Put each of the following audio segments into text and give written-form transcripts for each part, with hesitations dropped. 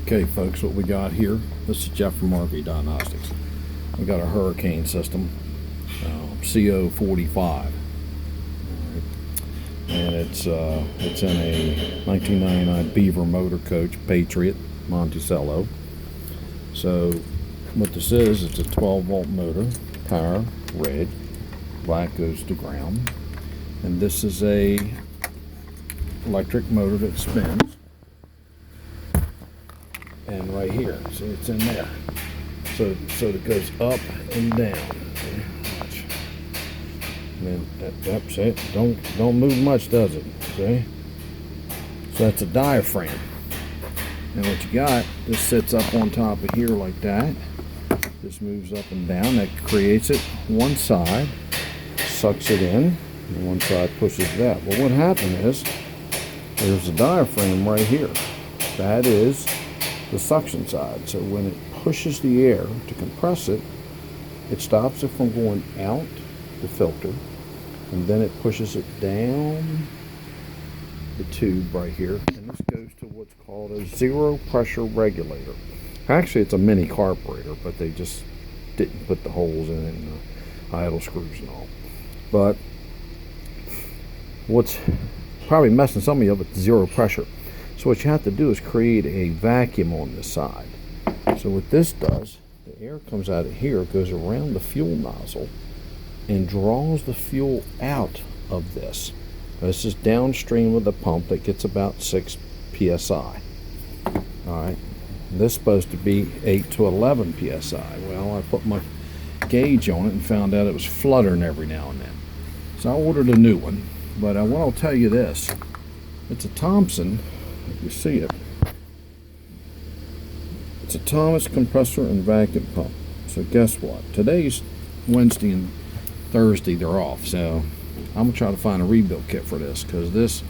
Okay folks, what we got here, this is Jeff from RV Diagnostics. We got a hurricane system, CO45, and it's in a 1999 Beaver Motor Coach Patriot Monticello. So what this is, it's a 12 volt motor, power red, black goes to ground, and this is a electric motor that spins. And right here, see, it's in there. So it goes up and down. Okay, watch. And then that's it. Don't move much, does it? Okay. So that's a diaphragm. And what you got, this sits up on top of here like that. This moves up and down. That creates it. One side sucks it in, and one side pushes it out. Well, what happened is there's a diaphragm right here. That is the suction side. So when it pushes the air to compress it, it stops it from going out the filter, and then it pushes it down the tube right here, and this goes to what's called a zero pressure regulator. Actually, it's a mini carburetor, but they just didn't put the holes in it and the idle screws and all. But what's probably messing some of you up with zero pressure. So what you have to do is create a vacuum on this side. So what this does, the air comes out of here, goes around the fuel nozzle, and draws the fuel out of this. This is downstream of the pump that gets about 6 psi. Alright, this is supposed to be 8 to 11 psi. Well, I put my gauge on it and found out it was fluttering every now and then. So I ordered a new one, but I want to tell you this. It's a Thompson. You see it. It's a Thomas compressor and vacuum pump. So guess what? Today's Wednesday and Thursday, they're off. So I'm going to try to find a rebuild kit for this, because this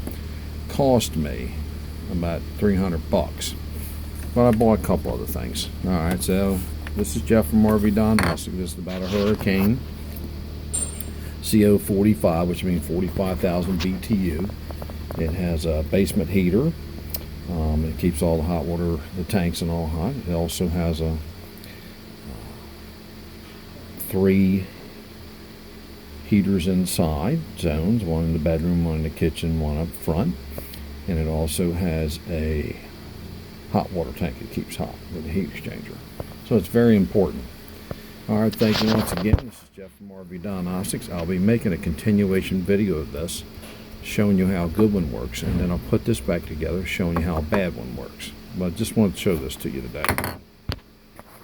cost me about 300 bucks. But I bought a couple other things. Alright, so this is Jeff from RV Diagnostics. This is about a hurricane CO45, which means 45,000 BTU. It has a basement heater. It keeps all the hot water, the tanks and all hot. It also has a 3 heaters inside, zones, one in the bedroom, one in the kitchen, one up front. And it also has a hot water tank that keeps hot with a heat exchanger. So it's very important. Alright, thank you once again. This is Jeff from RV Diagnostics. I'll be making a continuation video of this, showing you how a good one works, and then I'll put this back together showing you how a bad one works. But I just wanted to show this to you today.